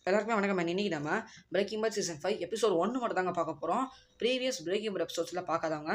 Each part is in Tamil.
எல்லாருக்குமே வணக்கம். இன்னைக்கு நம்ம பிரேக்கிங் பேட் சீசன் 5 எபிசோட் 1 மட்டும் தாங்க பார்க்க போகிறோம். ப்ரீவியஸ் பிரேக்கிங் பேட் எபிசோட்ஸில் பார்க்காதவங்க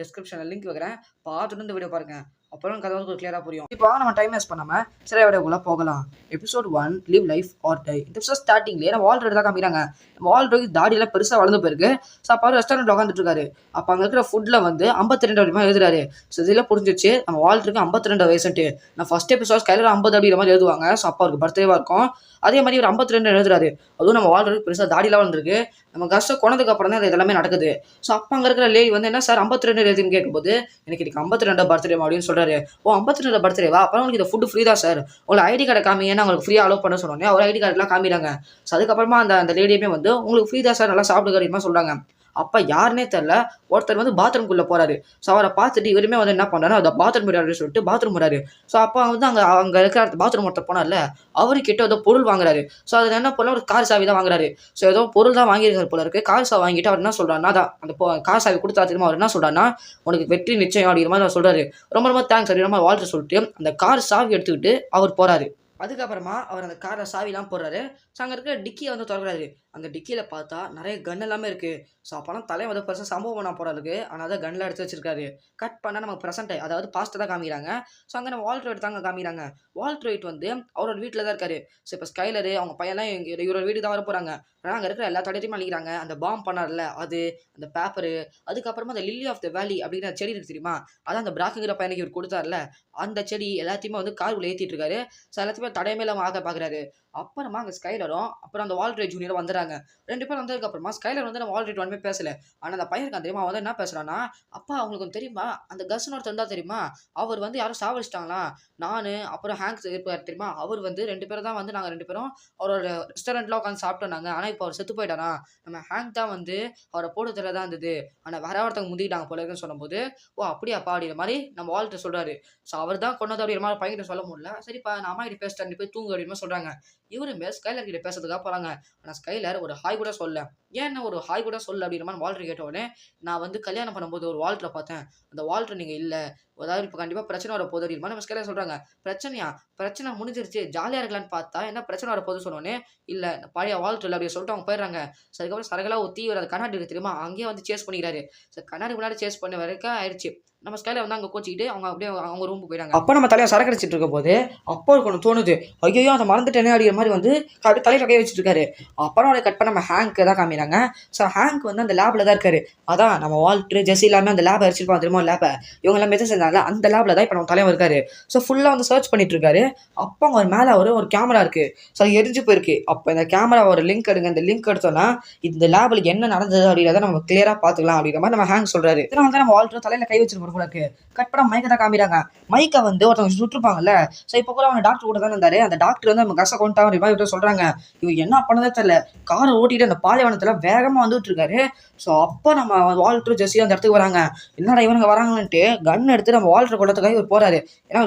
டிஸ்கிரிப்ஷனில் லிங்க் வைக்கிறேன், பார்த்துட்டு இந்த வீடியோ பாருங்கள். அப்புறம் கதை வந்து கிளியராக புரியும். இப்போ நம்ம டைம் வேஸ்ட் பண்ணாமல் சில வீடியோக்குள்ளே போகலாம். Episode 1 live life or die. இந்த எபிசோட் ஸ்டார்டிங்லேயே நம்ம வால்டர் தான் காமிக்கிறாங்க. வால்டருக்கு தாடியெல்லாம் பெருசாக வளர்ந்து போயிருக்கு. ஸோ அப்போ ரெஸ்டாரண்ட் உட்காந்துட்டு இருக்காரு. அப்போ அங்கே இருக்கிற ஃபுட்டில் வந்து 52 அப்படிமா எழுதுறாரு. ஸோ இதில் புரிஞ்சிச்சு நம்ம வால்டருக்கு 52 வயசுன்ட்டு. நான் ஃபர்ஸ்ட் எபிசோட் ஸ்கைலர் 50 அப்படிங்கிற மாதிரி எழுதுவாங்க. ஸோ அப்போ அவருக்கு பர்த்டேவாக இருக்கும். அதே மாதிரி ஒரு 52 எழுதுறாரு. அதுவும் நம்ம வால்டருக்கு பெருசாக தாடியெல்லாம் வந்திருக்கு. நம்ம கஷ்டம் கொண்டதுக்கு அப்புறம் தான் இது எல்லாமே நடக்குது. ஸோ அப்போ அங்கே இருக்கிற லேடி வந்து என்ன சார் 52 எழுதுன்னு கேட்கும்போது எனக்கு இன்னைக்கு 52 பர்த்டே அப்படின்னு சொல்றாரு. ஓ 52 பர்த்டேவா, அப்புறம் உங்களுக்கு இந்த ஃபுட்டு ஃப்ரீ தான் சார், உங்களை ஐடி கார்டை காமிங்கன்னா உங்களுக்கு ஃப்ரீயாக அலோவ் பண்ண சொன்னோன்னே ஒரு ஐடி கார்டெலாம் காமிறாங்க. ஸோ அதுக்கப்புறமா அந்த லேடியுமே வந்து உங்களுக்கு ஃப்ரீ தான் சார், நல்லா சாப்பிடுங்க சொல்கிறாங்க. அப்போ யாருன்னே தெரில, ஒருத்தர் வந்து பாத்ரூம்குள்ளே போகிறாரு. ஸோ அவரை பார்த்துட்டு இவருமே வந்து என்ன பண்ணுறாரு, அந்த பாத்ரூம் விடாருன்னு சொல்லிட்டு பாத்ரூம் போகிறாரு. ஸோ அப்போ வந்து அங்கே இருக்கிற பாத்ரூம் ஒருத்தர் போனார்ல, அவர்கிட்ட ஏதோ பொருள் வாங்குறாரு. ஸோ அதில் என்ன பண்ணலாம், ஒரு கார் சாவி தான் வாங்குறாரு. ஸோ ஏதோ பொருள் தான் வாங்கியிருக்காரு போல இருக்குது. கார் சாவி வாங்கிட்டு அவர் என்ன சொல்கிறாருன்னா, தான் அந்த கார் சாவி கொடுத்தா திரும்ப அவர் என்ன சொல்கிறாருன்னா, உனக்கு வெற்றி நிச்சயம் அப்படிங்கிற மாதிரி அவர் சொல்கிறாரு. ரொம்ப ரொம்ப தேங்க்ஸ் அப்படிங்கிற மாதிரி வாழ்த்து சொல்லிட்டு அந்த கார் சாவி எடுத்துக்கிட்டு அவர் போகிறாரு. அதுக்கப்புறமா அவர் அந்த காரை சாவிலாம் போடுறாரு. ஸோ அங்கே இருக்கிற டிக்கியை வந்து திறக்கிறாரு. அந்த டிக்கியில் பார்த்தா நிறைய கன் எல்லாமே இருக்குது. ஸோ அப்போலாம் தலையை வந்து பெருசாக சம்பவம் பண்ண போகிறாருக்கு. ஆனால் அதை கன்னில் எடுத்து வச்சிருக்காரு. கட் பண்ணால் நமக்கு ப்ரெசென்ட், அதாவது பாஸ்ட்டை தான் காமிக்கிறாங்க. ஸோ அங்கே நம்ம வால்டர் எடுத்தாங்க காமிக்கிறாங்க. வால்டர் வெயிட் வந்து அவரோட வீட்டில் தான் இருக்காரு. ஸோ இப்போ ஸ்கைலரு அவங்க பையன்லாம் இவரோட வீடு தான் வர போகிறாங்க. ஆனால் அங்கே இருக்கிற எல்லா தடையத்தையும் அழிக்கிறாங்க. அந்த பாம் பண்ணார்ல அது, அந்த பேப்பரு, அதுக்கப்புறமா அந்த லில்லி ஆஃப் த வேலி அப்படிங்கிற செடி இருக்கு தெரியுமா, அதான் அந்த பிராக்குங்கிற பையனுக்கு இவர் கொடுத்தார்ல, அந்த செடி எல்லாத்தையுமே வந்து காருக்குள்ளே ஏற்றிட்டு இருக்காரு. ஸோ எல்லாத்தையுமே தடையமே இல்லாமல் ஆக பார்க்குறாரு. அப்புறமா அங்கே ஸ்கைலரும் அப்புறம் அந்த வால்டர் ஜூனியரும் வந்துடுறாங்க. 2 பேரும் வந்ததுக்கப்புறமா ஸ்கைலர் வந்து நம்ம வால்டர் ஒன்றுமே பேசலை. ஆனால் அந்த பையன் இருக்கான் தெரியுமா, வந்து என்ன பேசுகிறான்னா, அப்பா அவங்களுக்கு தெரியுமா அந்த கஸ்ன்னு ஒருத்தர் இருந்தால் தெரியுமா, அவர் வந்து யாரும் சாவடிச்சிட்டாங்களா, நான் அப்புறம் ஹேங்க்ஸ் இருப்பார் தெரியுமா, அவர் வந்து 2 பேரும் தான் வந்து நாங்கள் 2 பேரும் அவரோட ரெஸ்டாரண்ட்டில் உட்காந்து சாப்பிட்டோம். ஆனால் இப்போ அவர் செத்து போயிட்டாரா, நம்ம ஹேங்க் தான் வந்து அவரை போடுறதுல தான் இருந்தது, ஆனால் வேற ஒருத்தவங்க முந்திக்கிட்டாங்க போல இருக்குன்னு சொல்லும்போது, ஓ அப்படியாப்பா அப்படிங்கிற மாதிரி நம்ம வால்டர் சொல்கிறாரு. ஸோ அவர் தான் கொண்டது அப்படிங்கிற மாதிரி பையன்கிட்ட சொல்ல முடியல. சரிப்பா நான் அம்மா கிட்ட பேசிட்டேன், நீ போய் தூங்கு அப்படின்னு சொல்கிறாங்க. இவருமே ஸ்கைலர் கிட்ட பேசுறதுக்காக போகிறாங்க. ஆனால் ஸ்கைலர் ஒரு ஹாய் கூட சொல்ல. ஏன்னா ஒரு ஹாய் கூட சொல்ல அப்படிங்கிற மாதிரி வால்டர் கேட்ட உடனே, நான் வந்து கல்யாணம் பண்ணும்போது ஒரு வால்டரை பார்த்தேன், அந்த வால்டர் நீங்கள் இல்லை, அதாவது இப்போ கண்டிப்பாக பிரச்சனை வர போகுது அப்படிமா நம்ம ஸ்கைலர் சொல்கிறாங்க. பிரச்சனையா, பிரச்சனை முடிஞ்சிருச்சு ஜாலியாக இருக்கலான்னு பார்த்தா என்ன பிரச்சனை வர போகுது சொன்னோன்னே, இல்லை பழைய வால்டர் இல்லை அப்படின்னு சொல்லிட்டு அவங்க போயிடுறாங்க. ஸோ அதுக்கப்புறம் சரகலாக ஒரு தீவிர அந்த கண்ணாடி இருக்கு தெரியுமா, அங்கேயே வந்து சேஸ் பண்ணிக்கிறாரு. ஸோ கண்ணாடி முன்னாடி சேஸ் பண்ண வரைக்கும் ஆயிடுச்சு. நம்ம ஸ்கைலர் வந்து அங்கே கோச்சிக்கிட்டு அவங்க அப்படியே அவங்க ரூமுக்கு போயிடாங்க. அப்போ நம்ம தலையை சரக்கு அடிச்சிட்டு இருக்கும் போது அப்போ ஒன்று தோணுது, ஐயோ அதை மறந்துட்டேனே அப்படிங்கிற மாதிரி வந்து அப்படியே தலையில் கையை வச்சுட்டு இருக்காரு. அப்புறம் அவரை கட் பண்ண நம்ம ஹேங்க் தான் காமிக்கிறாங்க. ஸோ ஹேங்க் வந்து அந்த லேபில் தான் இருக்காரு. அதான் நம்ம வால்டர் ஜெஸ்ஸி எல்லாமே அந்த லேபை அடிச்சிருப்பாங்க தெரியுமா, லேபை இவங்க எல்லாம் மெசேஜ் செஞ்சாங்க, அந்த லேபில் தான் இப்போ நம்ம தலைவர் இருக்காரு. ஸோ ஃபுல்லாக வந்து சர்ச் பண்ணிட்டு இருக்காரு. அப்போ அவங்க மேலே ஒரு கேமரா இருக்குது. ஸோ எரிஞ்சு போயிருக்கு. அப்போ இந்த கேமரா ஒரு லிங்க் எடுங்க, இந்த லிங்க் எடுத்தோன்னா இந்த லேபில் என்ன நடந்தது அப்படிங்கிறத நம்ம கிளியராக பார்த்துக்கலாம் அப்படிங்கிற மாதிரி நம்ம ஹேங்க் சொல்கிறாரு. இதனால தான் நம்ம வால்டர் தலையில் கை வச்சிருப்போம் போல இருக்கு. கட் பண்ண மைக்கை தான் காமிக்கிறாங்க. மைக்கை வந்து ஒருத்தவங்க சுட்டுருப்பாங்கல்ல. ஸோ இப்போ கூட அவங்க டாக்டர் கூட தான் இருந்தாரு. அந்த டாக்டர் வந்து நம்ம கச கொண்டாங்க ரிவைவ் சொல்கிறாங்க. இவர் என்ன பண்ணதே தெரியல, காரை ஓட்டிட்டு அந்த பாலைவனத்தில் வேகமாக வந்துட்டு இருக்காரு. ஸோ அப்போ நம்ம வால்டர் ஜெஸ்ஸி அந்த இடத்துக்கு வராங்க. என்னடா இவனுங்க வராங்கன்ட்டு கன் எடுத்து நம்ம வால்டர் கொள்ளத்துக்காக இவர் போறாரு. ஏன்னா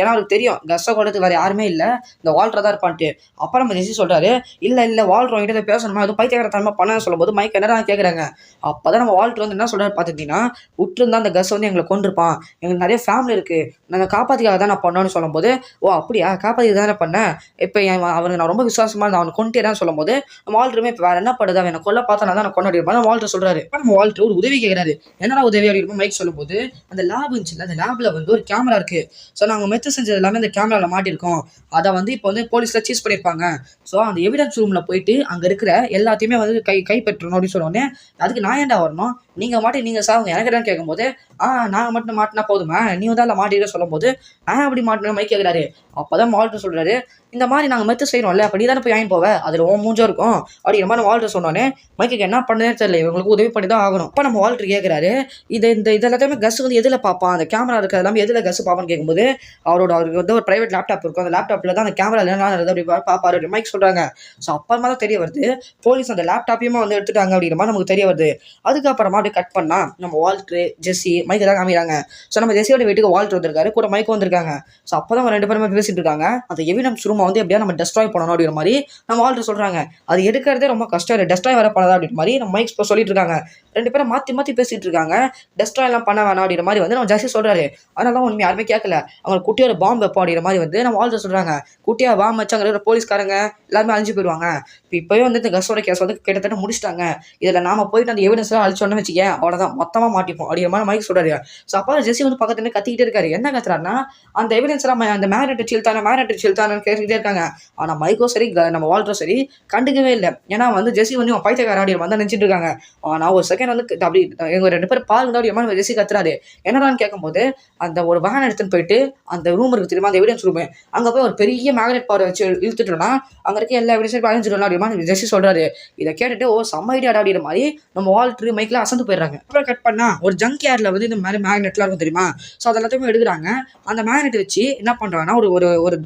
அவருக்கு தெரியும் கஸ்ஸை கொள்ளத்துக்கு வேறு யாருமே இல்லை, இந்த வால்டர் தான் இருப்பான்ட்டு. அப்போ நம்ம ஜெஸ்ஸி சொல்கிறாரு, இல்லை வால்டர் கிட்ட பேசணுமா, அது பைத்தியக்காரத்தனமா பண்ண சொல்லும்போது மைக் என்னடா கேட்குறாங்க. அப்போ தான் நம்ம வால்டர் வந்து என்ன சொல்கிறாரு பார்த்துக்கிட்டிங்கன்னா, விட்டுருந்தா அந்த கஸ் வந்து எங்களை கொண்டிருப்பான், எங்களுக்கு நிறைய ஃபேமிலி இருக்குது, நாங்கள் காப்பாற்றிக்காக தான் நான் பண்ணோன்னு சொல்லும்போது, ஓ அப்படியா காப்பாற்றி தானே பண்ணேன், இப்போ அவனுக்கு நான் ரொம்ப விசுவாசமாக இருந்தேன், அவனுக்கு கொண்டுட்டேன்னு சொல்லும்போது நம்ம வால்டருமே இப்போ வேறு என்ன பண்ணுது, அவன் கொல்ல பார்த்தா நான் தான் கொண்டாடி வால்டர் சொல்கிறாரு. நம்ம வால்டர் ஒரு உதவி கேட்குறாரு. என்னடா உதவி அப்படின்னு மைக் சொல்லும்போது, அந்த லேப் இருந்துச்சுல்ல, அந்த லேபில் வந்து ஒரு கேமரா இருக்குது. ஸோ நாங்கள் மெத்து செஞ்சது எல்லாமே அந்த கேமராவில் மாட்டியிருக்கோம். அதை வந்து இப்போ வந்து போலீஸில் சீஸ் பண்ணியிருப்பாங்க. ஸோ அந்த எவிடன்ஸ் ரூமில் போயிட்டு அங்கே இருக்கிற எல்லாத்தையுமே வந்து கைப்பற்றணும் அப்படின்னு சொன்னோடனே, அதுக்கு நான் ஏன்டா வரணும், நீங்கள் மாட்டி நீங்கள் சாவுங்க எனக்கு தான் கேட்கும்போது, நாங்கள் மட்டும் மாட்டினா போதுமா, நீ வந்து அதில் மாட்டிட்டு சொல்லும்போது, நான் அப்படி மாட்டின மைக் கேட்குறாரு. அப்போ தான் வால்டர் சொல்கிறாரு, இந்த மாதிரி நாங்கள் மெத்து செய்கிறோம்ல, அப்போ நீ தானே போய் வாங்கி போவேன், அதில் மூஞ்சா இருக்கும் அப்படிங்கிற மாதிரி வால்டர் சொன்னோன்னே மைக்கு என்ன பண்ணதே தெரியல, இவங்களுக்கு உதவி பண்ணி தான் ஆகணும். அப்போ நம்ம வால்டர் கேட்குறாரு, இதெல்லாத்தையுமே கஸ் வந்து எதில் பார்ப்பான், அந்த கேமரா இருக்கிறது எல்லாமே எதில் கஸ் பார்ப்பான்னு கேட்கும்போது, அவருக்கு வந்து ஒரு ப்ரைவேட் லேப்டாப் இருக்கும், அந்த லேப்டாப்பில் தான் அந்த கேமரா என்ன அப்படி பார்ப்பாரு அப்படி மைக் சொல்கிறாங்க. ஸோ அப்புறமா தான் தெரிய வருது போலீஸ் அந்த லேப்டாப்பையுமே வந்து எடுத்துட்டாங்க அப்படிங்கிற மாதிரி நமக்கு தெரிய வருது. அதுக்கப்புறமா அப்படி கட் பண்ணால் நம்ம வால்டர் ஜெஸ்ஸி மைக்கு தான் காமிக்கிறாங்க. ஸோ நம்ம ஜெஸ்ஸியோட வீட்டுக்கு வால்டர் வந்திருக்காரு, கூட மைக்கு வந்திருக்காங்க. ஸோ அப்போ தான் 2 பேருமே பேசிட்டு இருக்காங்க. அந்த எவிடன்ஸ் ரூமை வந்து எப்படியா நம்ம டெஸ்ட்ராய் பண்ணணும் அப்படிங்கிற மாதிரி நம்ம வால்டர் சொல்கிறாங்க. அது எடுக்கிறதே ரொம்ப கஷ்டம் இல்லை, டெஸ்ட்ராய் வர பண்ணதா அப்படின்ற மாதிரி நம்ம மைக்ஸ் இப்போ சொல்லிட்டு இருக்காங்க. 2 பேரும் மாற்றி பேசிட்டு இருக்காங்க. டெஸ்ட்ராய் எல்லாம் பண்ண வேணாம் அப்படிங்கிற மாதிரி வந்து நம்ம ஜெஸ்ஸி சொல்கிறாரு. சொல்கிறாரு. அதனால தான் உண்மை யாருமே கேட்கல. அவங்க குட்டியோட பாம்பு வைப்போம் அப்படிங்கிற மாதிரி வந்து நம்ம வால்டர் சொல்கிறாங்க. குட்டியாக பாம்பு வச்சு அங்கே இருக்கிற போலீஸ்காரங்க எல்லாருமே அழிஞ்சு போயிடுவாங்க. இப்போயே வந்து இந்த கஸோட கேஸ் வந்து கிட்டத்தட்ட முடிச்சிட்டாங்க. இதில் நாம போயிட்டு அந்த எவிடன்ஸ்லாம் அழிச்சோன்னு வச்சுக்கேன், அவ்வளோதான் மொத்தமாக மாட்டிப்போம் அப்படிங்கிற மாதிரி மைக் சொல்கிறாரு. ஸோ அப்போ ஜெஸ்ஸி வந்து பக்கத்துல கத்திக்கிட்டே இருக்காரு. என்ன கத்துறாருன்னா, அந்த எவிடன்ஸ்லாம் அந்த மேக்னெட் சில்தானு கேட்டுக்கிட்டே இருக்காங்க. ஆனால் மைக்கோ சரி நம்ம வால்டரும் சரி கண்டுக்கவே இல்லை. ஏன்னா வந்து ஜெஸ்ஸி வந்து அவன் பைத்தியக்கார அப்படிங்கிற மாதிரி நினச்சிட்டு இருக்காங்க. ஆனால் ஒரு செகண்ட் வந்து அப்படி எங்க 2 பேரும் பாருங்க அப்படிங்கிற ஜெஸ்ஸி கத்துறாரு. என்னடான்னு கேட்கும்போது அந்த ஒரு வேன் எடுத்துன்னு போயிட்டு அந்த ரூம் இருக்கு தெரியுமா, அந்த எவிடன்ஸ் ரூம், அங்கே போய் ஒரு பெரிய மேக்னெட் பவர் வச்சு இழுத்துட்டோம்னா அங்கே இருக்க எல்லா எவிடன்ஸும் அழிஞ்சிடலாம் அப்படிமா ஜெஸ்ஸி சொல்றாரு. இதை கேட்டுட்டு ஓ செம்ம ஐடியா அப்படிங்கிற மாதிரி நம்ம வால்டர் மைக்ல அசந்து போயிடுறாங்க. அப்புறம் கட் பண்ணா ஒரு ஜங்க் யார்ட்ல வந்து இந்த மாதிரி மேக்னெட்லாம் இருக்கும் தெரியுமா, ஸோ அதெல்லாத்தையுமே எடுக்கிறாங்க. அந்த மேக்னெட் வச்சு என்ன பண்றாங்கன்னா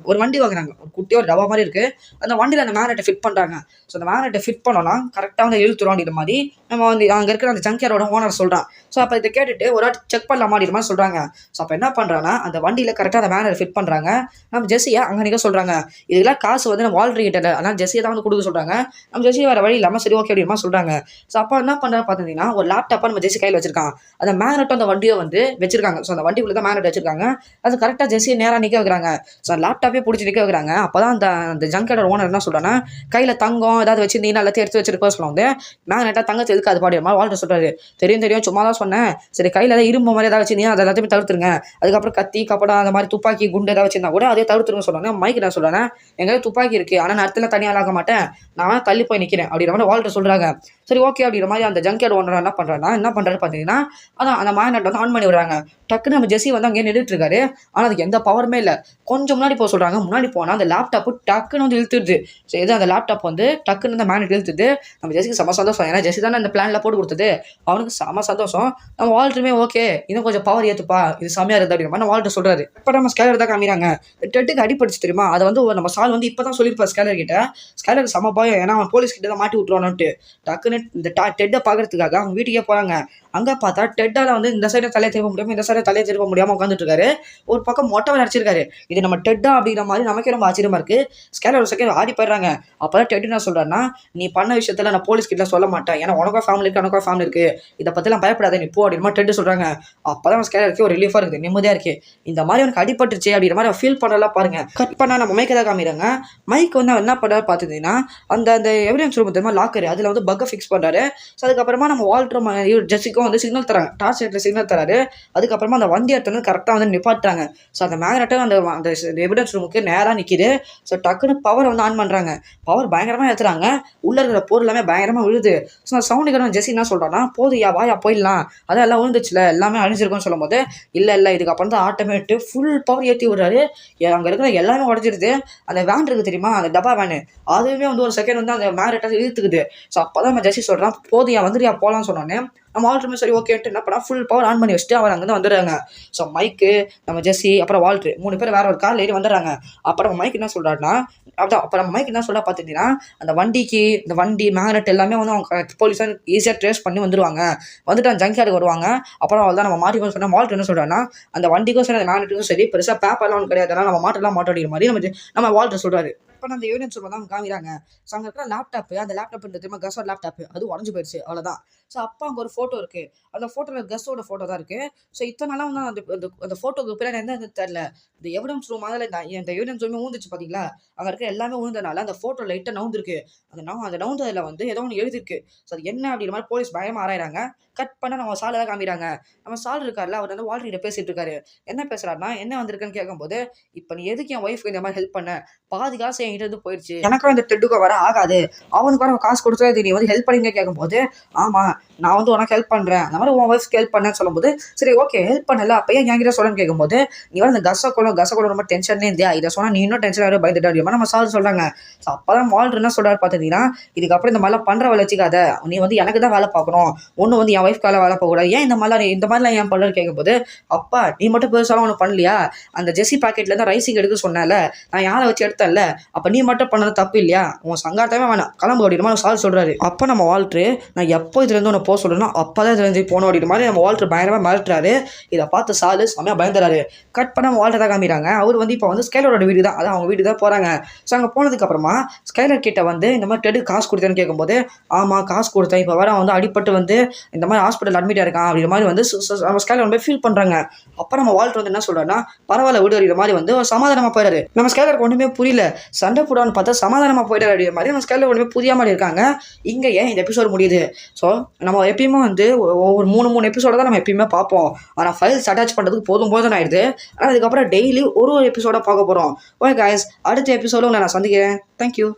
ஒரு வண்டி வாங்குறாங்க. ஒரு குட்டியாக ஒரு டப்பா மாதிரி இருக்கு. அந்த வண்டியில் அந்த மேக்னெட்டை ஃபிட் பண்றாங்க. ஸோ அந்த மேக்னெட்டை ஃபிட் பண்ணோம்னா கரெக்டாக வந்து இழுத்துரும் அப்படிங்கிற மாதிரி நம்ம வந்து அங்கே இருக்கிற அந்த ஜங்க் யார்டோட ஓனர் சொல்றான். ஸோ அப்போ இதை கேட்டுட்டு ஒரு வாட்டி செக் பண்ணலாமா அப்படிங்கிற மாதிரி சொல்றாங்க. ஸோ அப்போ என்ன பண்றாங்கன்னா அந்த வண்டியில் கரெக்டாக அந்த மேக்னெட் ஃபிட் பண்றாங்க. நம்ம ஜெஸ்ஸியை அங்கே நிற்க சொல்றாங்க. இதெல்லாம் காசு வந்து நம்ம வால்டர் கிட்ட, ஆனால் ஜெஸ்ஸியை தான் வந்து கொடுக்க சொல்றாங்க. நம்ம ஜெஸ்ஸி வேற வழி இல்லாமல் சரி ஓகே அப்படிமா சொல்றாங்க. ஸோ அப்போ என்ன பண்றாரு பார்த்தீங்கன்னா, ஒரு லேப்டாப்பை நம்ம ஜெஸ்ஸி கையில் வச்சிருக்கான். அந்த மேக்னெட்டும் அந்த வண்டியை வந்து வச்சிருக்காங்க. ஸோ அந்த வண்டிக்குள்ள தான் மேக்னெட் வச்சிருக்காங்க. அது கரெக்டாக ஜெஸ்ஸியை நேராக நிற்க வைக்கிறாங்க. ஸோ லேப்டாப்பே பிடிச்சி நிற்க வைக்கிறாங்க. அப்போ தான் அந்த ஜங்கோட ஓனர் என்ன சொல்றாங்கன்னா, கையில் தங்கம் ஏதாவது வச்சிருந்தீங்கன்னா எல்லாத்தையும் எடுத்து வச்சிருக்கோம் சொல்ல வந்து மேக்னெட்டாக தங்கத்தை எதுக்கு அது பாடி மாதிரி வால்டர் சொல்றாரு. தெரியும் சும்மா தான் சொன்னேன். சரி கையில் ஏதாவது இரும்பு மாதிரி ஏதாவது வச்சிருந்தீங்க அதை எல்லாத்தையுமே தவிர்த்துருங்க. அதுக்கப்புறம் கத்தி கப்படம் அந்த மாதிரி துப்பாக்கி குண்டு ஏதாவது வச்சிருந்தா கூட அதே தவிர்த்துருங்க சொன்னாங்க. மைக் நான் சொல்றேன், எங்க துப்பாக்கி இருக்கு, ஆனால் நான் இடத்துல தனியாக ஆக மாட்டேன், நான் தள்ளி போய் நிற்கிறேன் அப்படிங்கிற மாதிரி வால்டர் சொல்றாங்க. சரி ஓகே அப்படிங்கிற மாதிரி அந்த ஜங்க் யார்ட் ஓனர் என்ன பண்றாரு பார்த்தீங்கன்னா, அதான் அந்த மேக்னெட் வந்து ஆன் பண்ணி விடுறாங்க. டக்குன்னு நம்ம ஜெஸ்ஸி வந்து அங்கேயே நின்றுட்டு இருக்காரு. ஆனால் அதுக்கு எந்த பவருமே இல்லை. கொஞ்சம் முன்னாடி போக சொல்றாங்க. முன்னாடி போனால் அந்த லேப்டாப்பு டக்குன்னு வந்து இழுத்துடுது. ஸோ எது அந்த லேப்டாப் வந்து டக்குன்னு அந்த மேக்னெட் இழுத்துது. நம்ம ஜெஸ்ஸிக்கு செம சந்தோஷம். ஏன்னா ஜெஸ்ஸி தானே அந்த பிளான்ல போட்டு கொடுத்தது. அவனுக்கு செம சந்தோஷம். நம்ம வால்டருமே ஓகே இன்னும் கொஞ்சம் பவர் ஏற்றுப்பா, இது செம்மையா இருக்குது அப்படிங்கிற மாதிரி வால்டர் சொல்றாரு. இப்போ நம்ம ஸ்கேலர் தான் காமிறாங்க. டெட்டுக்கு அடிப்படிச்சு தெரியுமா, அதை வந்து நம்ம சால் வந்து இப்போ தான் சொல்லியிருப்பா ஸ்கேலர் கிட்ட. ஸ்கேலர் செம பயம், ஏன்னா அவன் போலீஸ் கிட்ட தான் மாட்டி விட்டுருவானுட்டு. டக்குன்னு இந்த டெட்டை பார்க்கறதுக்காக அவங்க வீட்டுக்கே போறாங்க. அங்கே பார்த்தா டெட்டால வந்து இந்த சைடை தலையை திருப்ப முடியாமல் இந்த சைடை தலையை திருப்ப முடியாமல் உட்காந்துட்டு இருக்காரு. ஒரு பக்கம் மொட்டை அடிச்சிருக்காரு. இது நம்ம டெட்டா அப்படிங்கிற மாதிரி நமக்கே ரொம்ப ஆச்சரியமா இருக்கு. ஸ்கேலர் ஒரு செகண்ட் ஆடி போயிடுறாங்க. அப்போதான் டெட் என்ன சொல்றாருன்னா, நீ பண்ண விஷயத்துல நான் போலீஸ் கிட்ட சொல்ல மாட்டேன், ஏன்னா உனக்கா ஃபேமிலி இருக்கு எனக்கா ஃபேமிலி இருக்கு, இதை பத்திலாம் பயப்படாத நீ போ அப்படின்ற மாதிரி டெட் சொல்றாங்க. அப்பதான் ஸ்கேலருக்கு ஒரு ரிலீஃபா இருக்குது, நிம்மதியா இருக்கு. இந்த மாதிரி அவனுக்கு அடிபட்டுருச்சு அப்படிங்கிற மாதிரி ஃபீல் பண்ணலாம் பாருங்க. கட் பண்ணா நம்ம மைக்கை தான் காமிறாங்க. மைக் வந்து என்ன பண்ணாரு பார்த்தீங்கன்னா, அந்த எவிடன்ஸ் ரூம் தெரியுமா லாக்கர், அதுல வந்து பக்கை ஃபிக்ஸ் பண்றாரு. ஸோ அதுக்கப்புறமா நம்ம வால்டரும் ஜெஸ்ஸிக்கும் வந்து சிக்னல் தராங்க, டார்ச் லைட்ல சிக்னல் தராரு. அதுக்கப்புறமா அந்த வண்டி எடுத்து வந்து கரெக்டாக வந்து நிப்பாட்டுறாங்க. ஸோ அந்த மேக்னெட்டும் அந்த எவிடன்ஸ் ரூமுக்கு நேராக நிற்கிது. ஸோ டக்குன்னு பவர் வந்து ஆன் பண்ணுறாங்க. பவர் பயங்கரமாக ஏற்றுறாங்க. உள்ள இருக்கிற பொருள் எல்லாமே பயங்கரமாக விழுது. ஸோ அந்த சவுண்டுக்கு ஜெஸ்ஸி என்ன சொல்கிறான்னா, போதுயா வாயா போயிடலாம், அதான் எல்லாம் விழுந்துச்சுல எல்லாமே அழிஞ்சிருக்குன்னு சொல்லும் போது, இல்லை இதுக்கப்புறம் தான் ஆட்டோமேட்டு ஃபுல் பவர் ஏற்றி விடுறாரு. அங்கே இருக்கிற எல்லாமே உடஞ்சிருது. அந்த வேன் இருக்குது தெரியுமா, அந்த டப்பா வேனு, அதுவுமே வந்து ஒரு செகண்ட் வந்து அந்த மேக்னெட்டை இழுத்துக்குது. ஸோ அப்போ தான் நம்ம ஜெஸ்ஸி சொல்கிறான், போதுயா வந்துடுயா போகலான்னு சொன்னோன்னே நம்ம வால்டருமே சரி ஓகேன்ட்டு என்ன பண்ணா ஃபுல் பவர் ஆன் பண்ணி வச்சுட்டு அவர் அங்கேருந்து வந்துடுறாங்க. ஸோ மைக்கு நம்ம ஜெஸ்ஸி அப்புறம் வால்ட்ரு 3 பேர் வேற ஒரு காரில் ஏறி வந்துடுறாங்க. அப்புறம் மைக் என்ன சொல்கிறாருன்னா, அப்புறம் மைக் என்ன சொல்ல பார்த்தீங்கன்னா, அந்த இந்த வண்டி மேக்னெட் எல்லாமே வந்து அவங்க போலீஸாக ஈஸியாக ட்ரேஸ் பண்ணி வந்துடுவாங்க. வந்துட்டு அந்த ஜங்க் யார்டுக்கு வருவாங்க. அப்புறம் அவள் தான் நம்ம மாட்டிக்கணும் சொன்னால் வால்ட்ரு என்ன சொல்கிறாருன்னா, அந்த வண்டிக்கும் சரி அந்த மேக்னெட்டுக்கும் சரி பெருசாக பேப்பர்லாம் ஒன்று கிடையாது, அதனால் நம்ம மாட்டலாம் மாட்டோடிக்கிற மாதிரி நம்ம வால்ட்ரு சொல்கிறாரு. இப்போ அந்த எவிடன்ஸ் ரூம் தான் காமிக்கிறாங்க. ஸோ அங்கே இருக்கிற அந்த லேப்டாப் தெரியுமா, கஸோட லேப்டாப், அது உடஞ்சு போயிடுச்சு அவ்வளோதான். ஸோ அப்போ அங்கே ஒரு ஃபோட்டோ இருக்குது. அந்த ஃபோட்டோவில் கஸோட ஃபோட்டோ தான் இருக்குது. ஸோ இத்தனை நாளாக வந்து அந்த ஃபோட்டோக்கு பின்னாடி என்ன தெரியல. இந்த எவிடன்ஸ் ரூம் அதில் இந்த எவிடன்ஸ் ரூமே ஊந்துச்சு பார்த்தீங்களா, அங்கே இருக்க எல்லாமே ஊந்தனால அந்த ஃபோட்டோ லைட்டாக நவுந்துருக்கு. அந்த நவுந்ததில் வந்து ஏதோ ஒன்று எழுதிருக்கு. ஸோ அது என்ன அப்படிங்கிற மாதிரி போலீஸ் பயமாக ஆராயிறாங்க. கட் பண்ண நம்ம சாலை தான் காமிக்கிறாங்க. நம்ம சால் இருக்கார்ல, அவர் வந்து வால்டர்கிட்ட பேசிட்டு இருக்காரு. என்ன பேசுறாருன்னா, என்ன வந்திருக்குன்னு கேட்கும்போது, இப்போ நீ எதுக்கு என் ஒய்ஃப்க்கு இந்த மாதிரி ஹெல்ப் பண்ண, பாதி காசு என்கிட்ட இருந்து போயிடுச்சு, எனக்கும் இந்த டெட்டுக்கும் வர ஆகாது, அவனுக்கு வர காசு கொடுத்தா நீ வந்து ஹெல்ப் பண்ணிங்க கேட்கும்போது, ஆமா நான் வந்து உனக்கு ஹெல்ப் பண்றேன், அந்த மாதிரி உன் ஒய்ஃப்க்கு ஹெல்ப் பண்ணேன்னு சொல்லும்போது, சரி ஓகே ஹெல்ப் பண்ணல, அப்போ ஏன் என்கிட்ட சொல்லணும்னு கேட்கும்போது, நீ வந்து கச ரொம்ப டென்ஷன்லேயே இருந்தியா, இதை சொன்னா நீ இன்னும் டென்ஷன் ஆகிடும் பயந்துட்டா நம்ம சால் சொல்றாங்க. ஸோ அப்போதான் வால்டர் என்ன சொல்றாரு பார்த்தீங்கன்னா, இதுக்கப்புறம் இந்த மாதிரிலாம் பண்ற வேலை வச்சுக்காத, நீ வந்து எனக்கு தான் வேலை பார்க்கணும், ஒன்று வந்து என் ஒய்ஃப்கால வேலை போகக்கூடாது, ஏன் இந்த மாதிரிலாம் ஏன் பண்ணுறேன்னு கேட்கும்போது, அப்பா நீ மட்டும் பெருசாலும் ஒன்று பண்ணலையா, அந்த ஜெஸ்ஸி பாக்கெட்லேருந்து ரைசிங் எடுக்க சொன்னால, நான் யாரை வச்சு எடுத்தேன்ல, அப்போ நீ மட்டும் பண்ணது தப்பு இல்லையா, உன் சங்காத்தமே வேணாம், கிளம்பு அப்படின்ற மாதிரி சால் சொல்கிறாரு. அப்போ நம்ம வால்ட்ரு நான் எப்போ இதுலேருந்து உன்னை போக சொல்கிறேன்னா அப்போ தான் இதுலேருந்து போகணும் அப்படின்ற மாதிரி நம்ம வால்ட்ரு பயங்கரமாக மிரட்டுறாரு. இதை பார்த்து சாலு செம்மையாக பயந்துறாரு. கட் பண்ண வால்ட்டை தான் காமிக்கிறாங்க. அவர் வந்து இப்போ வந்து ஸ்கைலரோட வீடு தான், அதான் அவங்க வீடு தான் போகிறாங்க. ஸோ அங்கே போனதுக்கப்புறமா ஸ்கைலர் கிட்ட வந்து இந்த மாதிரி டெடு காசு கொடுத்தேன்னு கேட்கும்போது ஆமாம் காசு கொடுத்தேன், இப்போ வேற வந்து அடிப்பட்டு வந்து இந்த மாதிரி ஹாஸ்பிட்டல் அட்மிட் ஆயிருக்கான் அப்படின்ற மாதிரி வந்து நம்ம ஸ்கைலர் வந்து ஃபீல் பண்ணுறாங்க. அப்போ நம்ம வால்ட்ரு வந்து என்ன சொல்கிறாருன்னா பரவாயில்ல விடு அப்படின்ற மாதிரி வந்து சமாதானமாக போயிடாரு. நம்ம ஸ்கைலருக்கு ஒன்றுமே புரியல, சண்டை போடான்னு பார்த்தா சமாதானமாக போயிடாரு அப்படின்ற மாதிரி நம்ம ஸ்கைலர் ஒன்றுமே புரிய மாதிரி இருக்காங்க. இங்கே ஏன் இந்த எபிசோடு முடியுது. ஸோ நம்ம எப்பயுமே வந்து ஒவ்வொரு 3 எபிசோட தான் நம்ம எப்பயுமே பார்ப்போம். ஆனால் ஃபைல்ஸ் அட்டாச் பண்ணுறதுக்கு போதும் ஆயிடுது. ஆனால் அதுக்கப்புறம் டெய்லி ஒரு எபிசோட பார்க்க போகிறோம். ஓகே கைஸ், அடுத்த எபிசோட உங்களை நான் சந்திக்கிறேன். தேங்க்யூ.